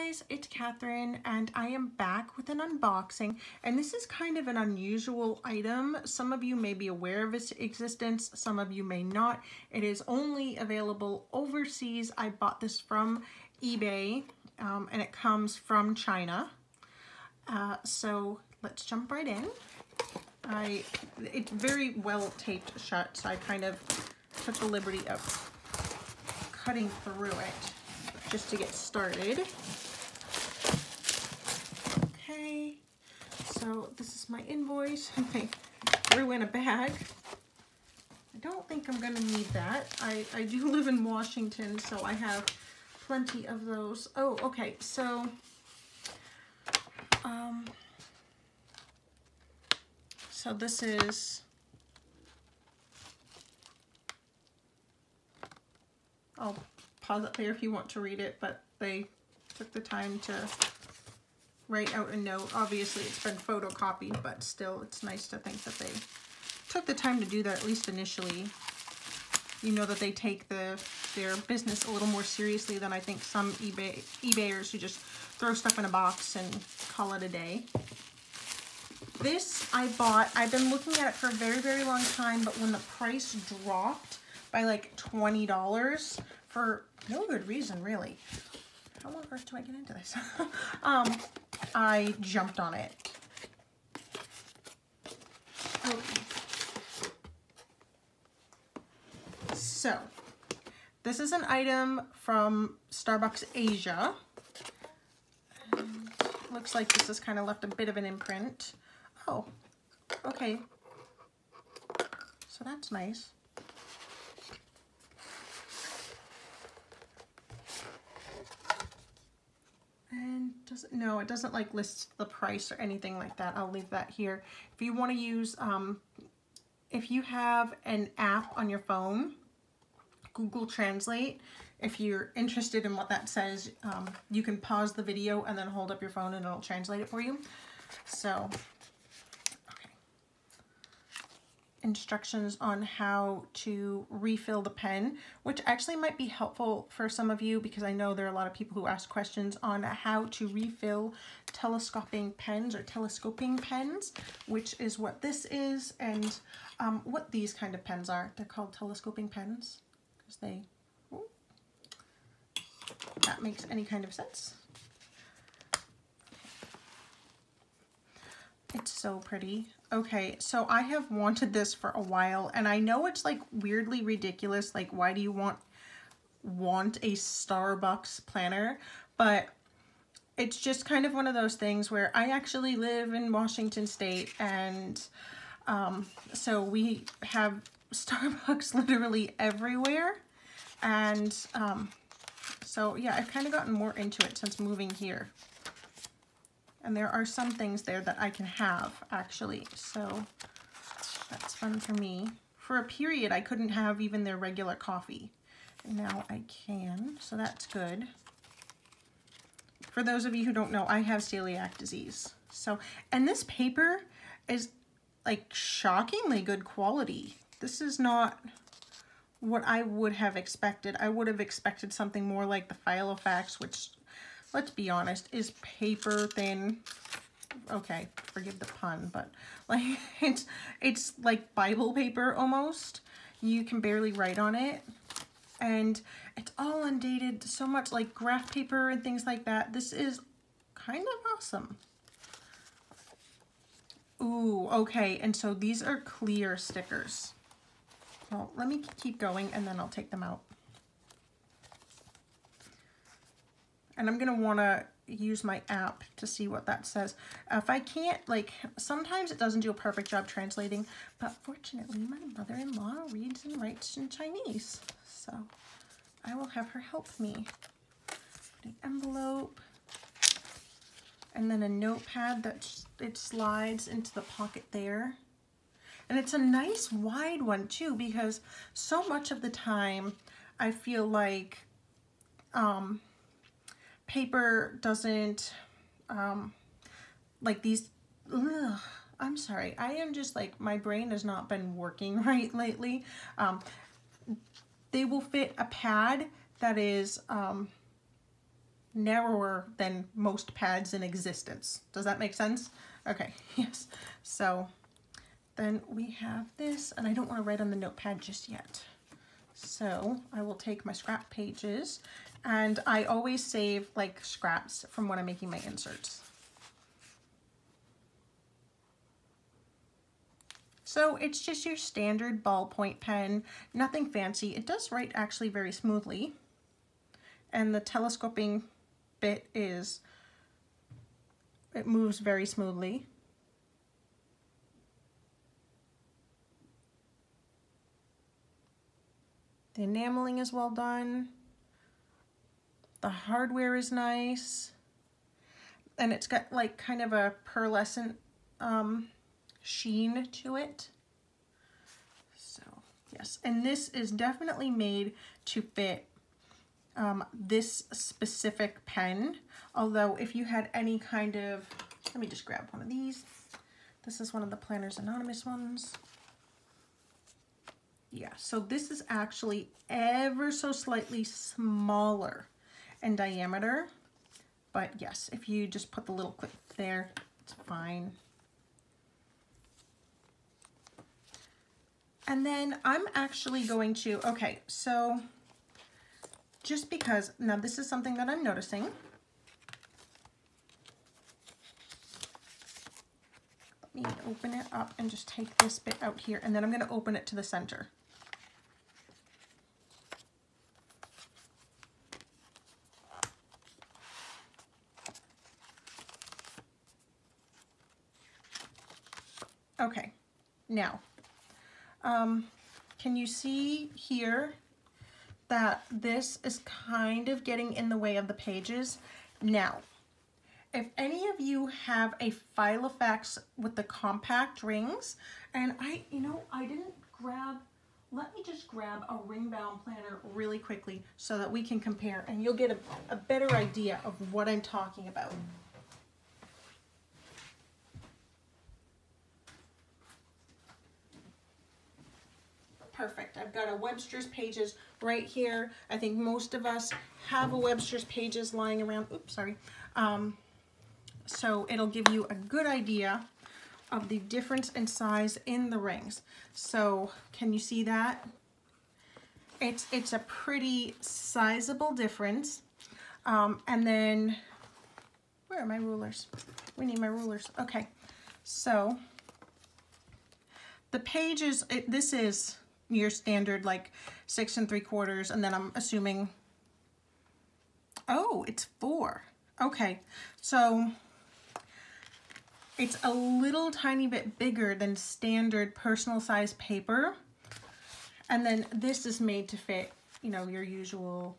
guys, it's Catherine and I am back with an unboxing, and this is kind of an unusual item. Some of you may be aware of its existence, some of you may not. It is only available overseas. I bought this from eBay and it comes from China. So let's jump right in. It's very well taped shut, so I kind of took the liberty of cutting through it just to get started. Okay, so this is my invoice. I threw in a bag. I don't think I'm gonna need that. I do live in Washington, so I have plenty of those. Oh, okay, so this is, I'll pause it there if you want to read it, but they took the time to write out a note. Obviously it's been photocopied, but still it's nice to think that they took the time to do that, at least initially. You know that they take their business a little more seriously than I think some eBayers who just throw stuff in a box and call it a day. This I bought, I've been looking at it for a very, very long time, but when the price dropped by like $20 for no good reason, really. How on earth do I get into this? I jumped on it. Okay. So, this is an item from Starbucks Asia. And looks like this has kind of left a bit of an imprint. Oh, okay. So that's nice. And no, it doesn't like list the price or anything like that. I'll leave that here. If you want to use, if you have an app on your phone, Google Translate, if you're interested in what that says, you can pause the video and then hold up your phone and it'll translate it for you. So, okay. Instructions on how to refill the pen, which actually might be helpful for some of you because I know there are a lot of people who ask questions on how to refill telescoping pens or telescoping pens, which is what this is, and what these kind of pens are. They're called telescoping pens because they, if that makes any kind of sense. It's so pretty. Okay, so I have wanted this for a while, and I know it's like weirdly ridiculous, like why do you want a Starbucks planner? But it's just kind of one of those things where I actually live in Washington State, and so we have Starbucks literally everywhere, and so yeah, I've kind of gotten more into it since moving here. And there are some things there that I can have, actually, so that's fun for me. For a period, I couldn't have even their regular coffee. And now I can, so that's good. For those of you who don't know, I have celiac disease. So, and this paper is like shockingly good quality. This is not what I would have expected. I would have expected something more like the Filofax, which, let's be honest, is paper thin. Okay, forgive the pun, but like it's like Bible paper almost. You can barely write on it, and it's all undated. So much like graph paper and things like that. This is kind of awesome. Ooh, okay, and so these are clear stickers. Well, let me keep going and then I'll take them out. And I'm going to want to use my app to see what that says. If I can't, like, sometimes it doesn't do a perfect job translating, but fortunately my mother-in-law reads and writes in Chinese, so I will have her help me. An envelope, and then a notepad that it slides into the pocket there. And it's a nice wide one too, because so much of the time I feel like paper doesn't, like these, ugh, I'm sorry, I am just like, my brain has not been working right lately. They will fit a pad that is narrower than most pads in existence. Does that make sense? Okay, yes. So then we have this, and I don't want to write on the notepad just yet. So I will take my scrap pages, and I always save like scraps from when I'm making my inserts. So it's just your standard ballpoint pen, nothing fancy. It does write actually very smoothly. And the telescoping bit it moves very smoothly. The enameling is well done. The hardware is nice. And it's got like kind of a pearlescent sheen to it. So yes, and this is definitely made to fit this specific pen. Although if you had any kind of, let me just grab one of these. This is one of the Planners Anonymous ones. Yeah, so this is actually ever so slightly smaller in diameter. But yes, if you just put the little clip there, it's fine. And then I'm actually going to, okay, so just because, now this is something that I'm noticing. Let me open it up and just take this bit out here, and then I'm going to open it to the center. Okay, now, can you see here that this is kind of getting in the way of the pages? Now, if any of you have a Filofax with the compact rings, and I didn't grab, let me just grab a Ringbound planner really quickly so that we can compare, and you'll get a better idea of what I'm talking about. Perfect. I've got a Webster's Pages right here. I think most of us have a Webster's Pages lying around. Oops, sorry. So it'll give you a good idea of the difference in size in the rings. So can you see that? It's a pretty sizable difference. And then, where are my rulers? We need my rulers. Okay, so the pages, this is your standard like 6 3/4, and then I'm assuming, oh, it's 4. Okay, so it's a little tiny bit bigger than standard personal size paper, and then this is made to fit, you know, your usual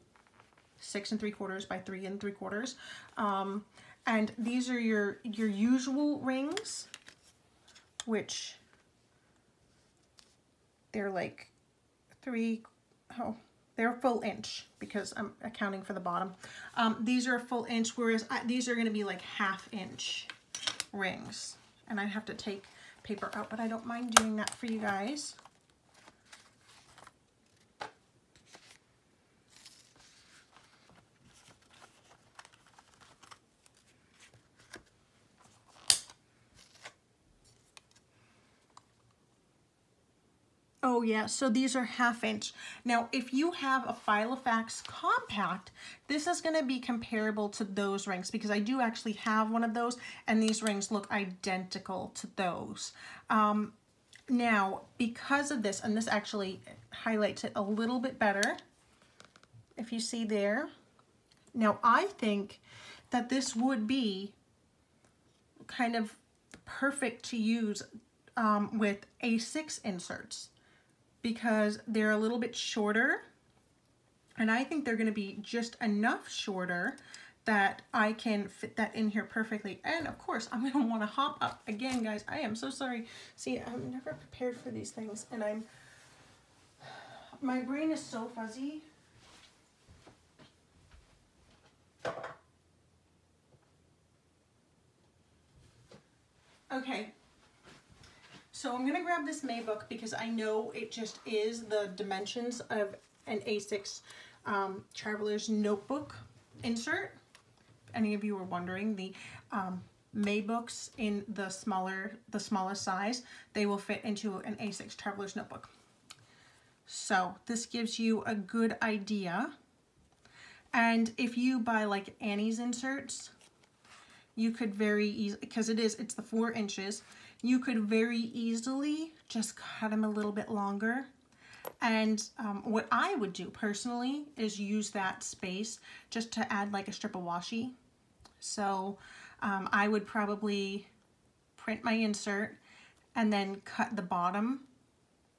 6 3/4 by 3 3/4, and these are your usual rings, which they're like they're full inch because I'm accounting for the bottom. These are a full inch, whereas these are going to be like 1/2 inch rings. And I have to take paper out, but I don't mind doing that for you guys. Oh yeah, so these are 1/2 inch. Now, if you have a Filofax compact, this is going to be comparable to those rings because I do actually have one of those, and these rings look identical to those. Now, because of this, and this actually highlights it a little bit better, if you see there. Now, I think that this would be kind of perfect to use with A6 inserts, because they're a little bit shorter, and I think they're going to be just enough shorter that I can fit that in here perfectly. And of course, I'm going to want to hop up again, guys. I am so sorry. See, I'm never prepared for these things, and my brain is so fuzzy. Okay. So I'm going to grab this Maybook because I know it just is the dimensions of an A6 Traveler's Notebook insert. any of you are wondering, the May books in the smallest size, they will fit into an A6 Traveler's Notebook. So this gives you a good idea. And if you buy like Annie's inserts, you could very easily, because it's the 4 inches, you could very easily just cut them a little bit longer. And what I would do personally is use that space just to add like a strip of washi. So I would probably print my insert and then cut the bottom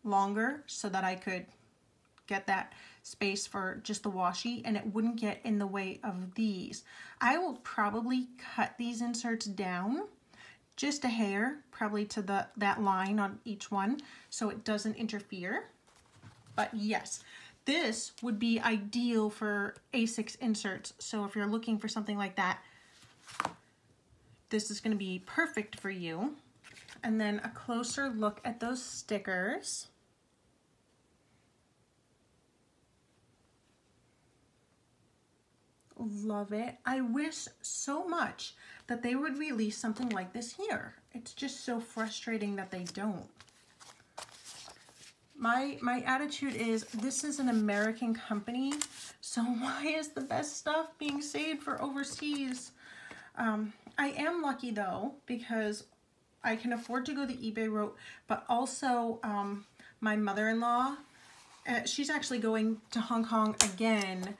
longer so that I could get that space for just the washi and it wouldn't get in the way of these. I will probably cut these inserts down just a hair, probably to that line on each one, so it doesn't interfere. But yes, this would be ideal for A6 inserts. So if you're looking for something like that, this is going to be perfect for you. And then a closer look at those stickers. Love it. I wish so much that they would release something like this here. It's just so frustrating that they don't. My attitude is, this is an American company, so why is the best stuff being saved for overseas? I am lucky though, because I can afford to go the eBay route, but also my mother-in-law, she's actually going to Hong Kong again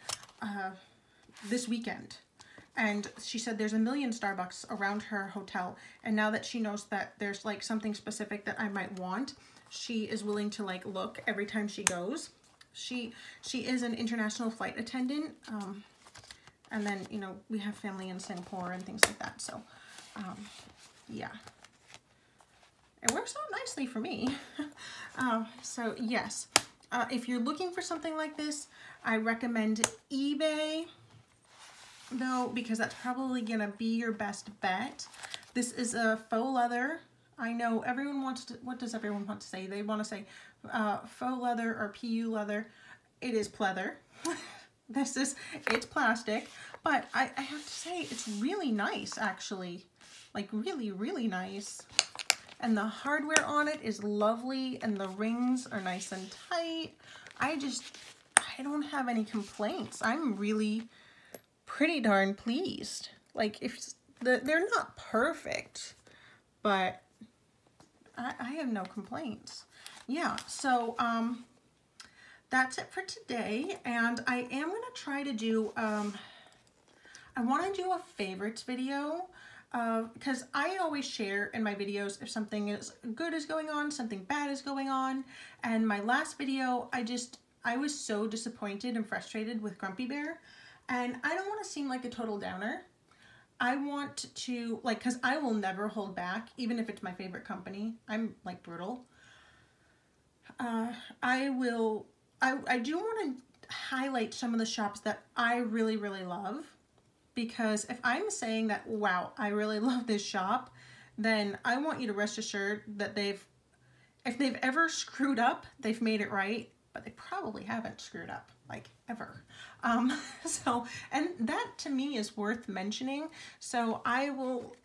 this weekend. And she said there's a million Starbucks around her hotel. And now that she knows that there's like something specific that I might want, she is willing to like look every time she goes. She is an international flight attendant. And then, you know, we have family in Singapore and things like that. So, yeah. It works out nicely for me. So, yes. If you're looking for something like this, I recommend eBay, though, because that's probably going to be your best bet. This is a faux leather. I know everyone wants to, what does everyone want to say? They want to say faux leather or PU leather. It is pleather. It's plastic, but I have to say it's really nice, actually. Like really, really nice. And the hardware on it is lovely, and the rings are nice and tight. I don't have any complaints. I'm really pretty darn pleased. Like, they're not perfect, but I have no complaints. Yeah, so that's it for today, and I am going to try to do, I want to do a favorites video, because I always share in my videos if something is good is going on, something bad is going on, and my last video, I was so disappointed and frustrated with Grumpy Bear, and I don't want to seem like a total downer. I want to, like, because I will never hold back, even if it's my favorite company. I'm, like, brutal. I do want to highlight some of the shops that I really, really love. Because if I'm saying that, wow, I really love this shop, then I want you to rest assured that if they've ever screwed up, they've made it right. But they probably haven't screwed up, like, ever. And that to me is worth mentioning. So I will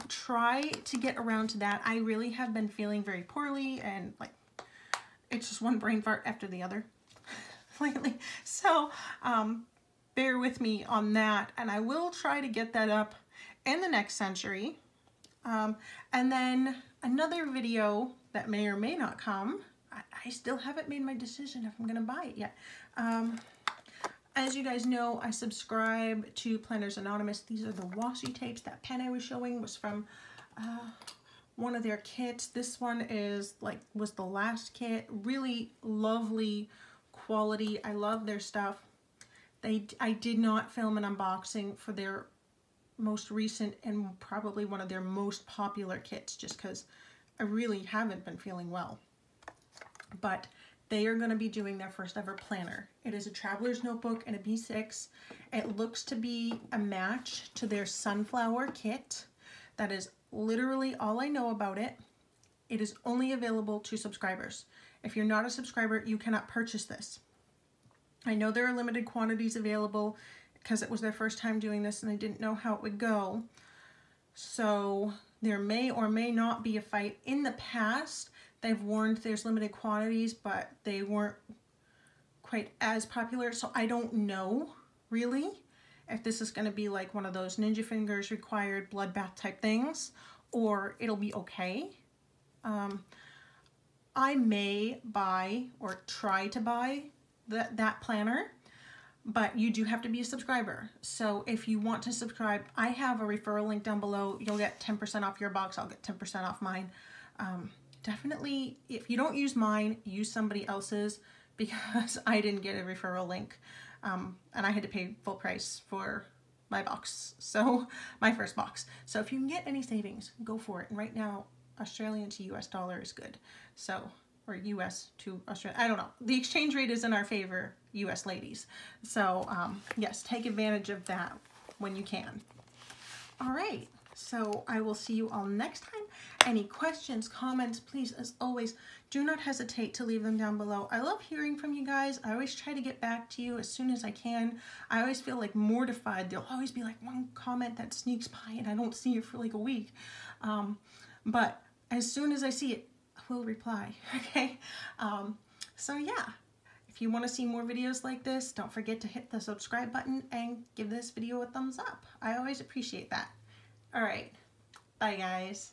try to get around to that. I really have been feeling very poorly, and like, it's just one brain fart after the other lately. So bear with me on that, and I will try to get that up in the next century. And then another video that may or may not come. I still haven't made my decision if I'm going to buy it yet. As you guys know, I subscribe to Planners Anonymous. These are the washi tapes. That pen I was showing was from one of their kits. This one was the last kit. Really lovely quality. I love their stuff. I did not film an unboxing for their most recent and probably one of their most popular kits, just because I really haven't been feeling well. But they are going to be doing their first ever planner. It is a traveler's notebook and a B6. It looks to be a match to their sunflower kit. That is literally all I know about it. It is only available to subscribers. If you're not a subscriber, you cannot purchase this. I know there are limited quantities available. because it was their first time doing this and they didn't know how it would go. So there may or may not be a fight. In the past, they've warned there's limited quantities, but they weren't quite as popular. So I don't know really if this is going to be like one of those Ninja Fingers required bloodbath type things, or it'll be okay. I may buy or try to buy that planner, but you do have to be a subscriber. So if you want to subscribe, I have a referral link down below. You'll get 10% off your box. I'll get 10% off mine. Definitely, if you don't use mine, use somebody else's, because I didn't get a referral link. And I had to pay full price for my box. So my first box. So if you can get any savings, go for it. And right now, Australian to US dollar is good. So, or US to Australia, I don't know. The exchange rate is in our favor, US ladies. So yes, take advantage of that when you can. All right, so I will see you all next time. Any questions, comments, please, as always, do not hesitate to leave them down below. I love hearing from you guys. I always try to get back to you as soon as I can. I always feel like mortified. There'll always be like one comment that sneaks by and I don't see it for like a week. But as soon as I see it, I will reply, okay? So yeah, if you want to see more videos like this, don't forget to hit the subscribe button and give this video a thumbs up. I always appreciate that. All right, bye guys.